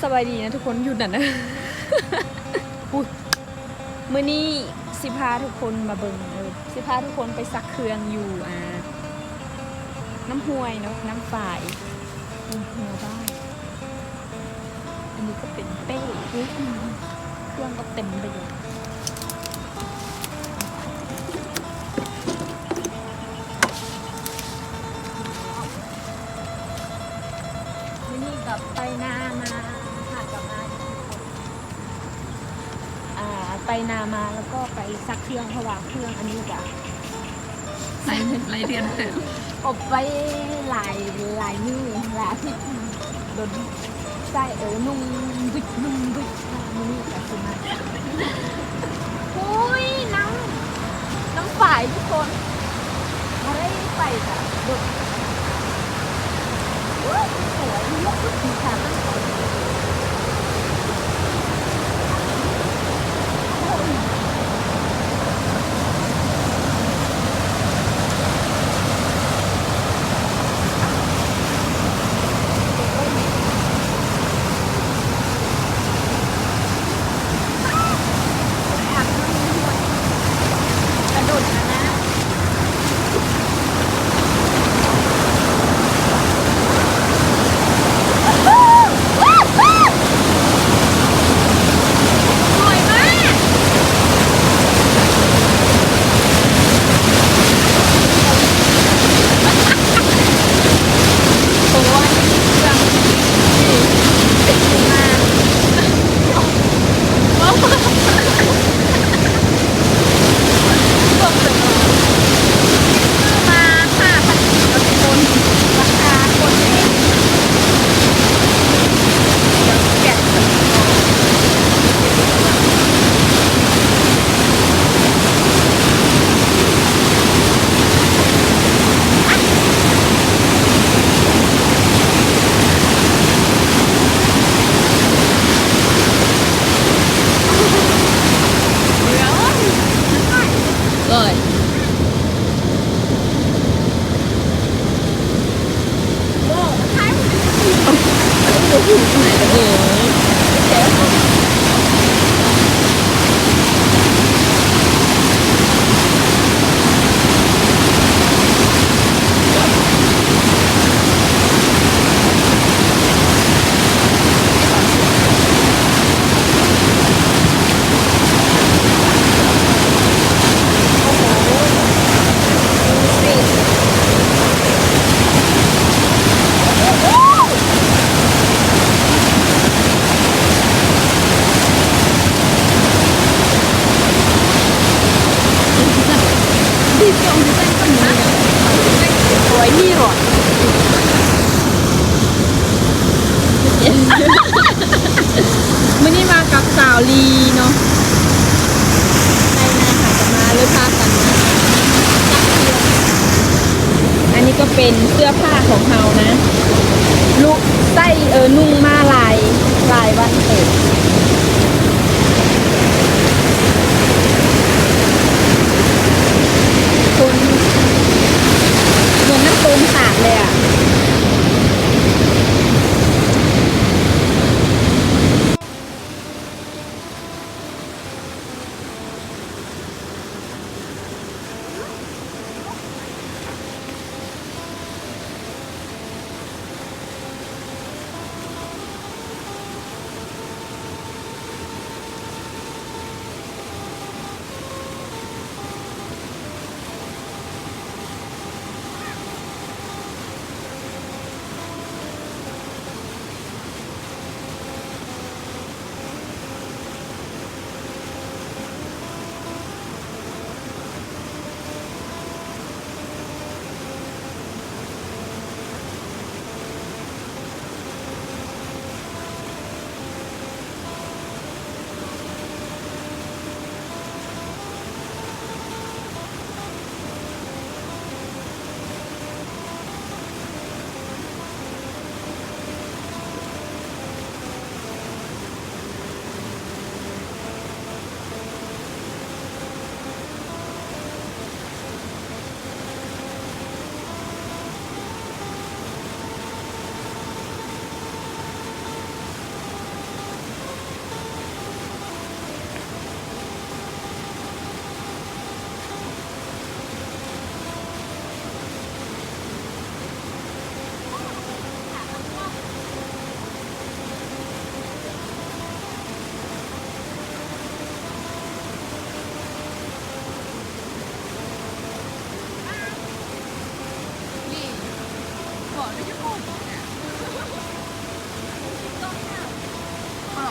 สบายดีนะทุกคนหยุดน่ะนะ อุ๊ยมื้อนี้สิพาทุกคนมาเบิ่งสิพาทุกคนไปซักเครื่องอยู่น้ำห้วยเนาะน้ำฝายหัวบ้านอันนี้ก็เป็นเป้เครื่องก็เต็มไปเลยมื้อนี้กับไปนามาหากับมาไปนามาแล้วก็ไปซักเครื่องเพราะว่าเครื่องอันนี้จะไรเรียนเถอะอบไว้หลายมื้อหลายอาทิตย์โดนใส่นุ่งบึกมื้อนี้ก็คือมาโอ้ยน้ำฝ่ายทุกคนมาได้ไปจ้ะโดดสวยเยอะทุกค่ะมื้อนี้มากับสาวลีเนาะในนาหากันมาเลยพากันมาอันนี้ก็เป็นเสื้อผ้าของเฮานะลูกไส้นุ่งมาลายวันเกิดคุณเหมือนน้ำตูมสาดเลยอ่ะ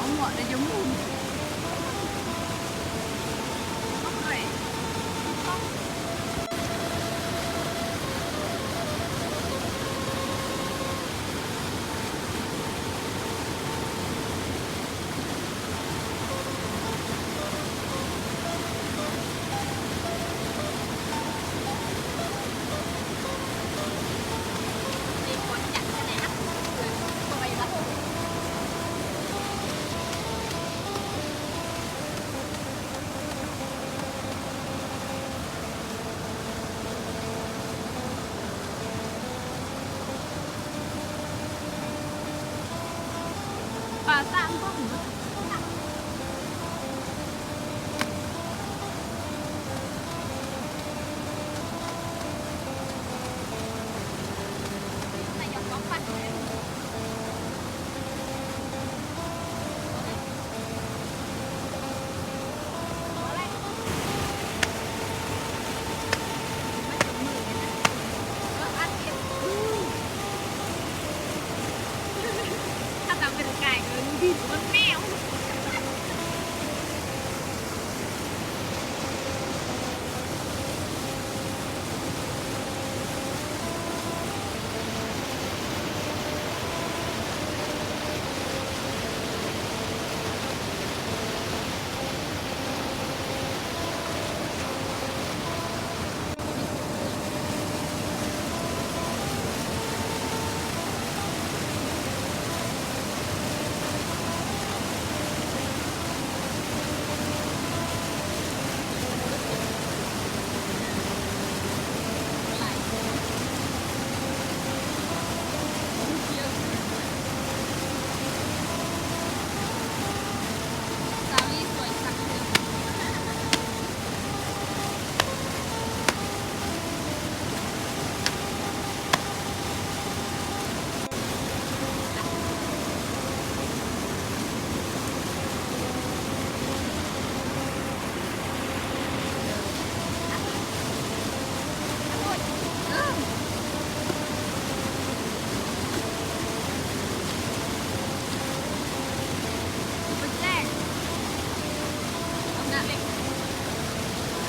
không gọi là giống luôn. Không vậy. Không. Đi quán chặt cái này hấp rồi tôi lắm. Bà tạm không. Này dòng bóng phanh của em. Có đây. Mấy chục người vậy nè. Ăn kìa.ถ้าเราเป็นไก่เออดีมันแมวสาลีสวยสักเดียว แจ้งทำงานเล็ก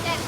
แจ้ง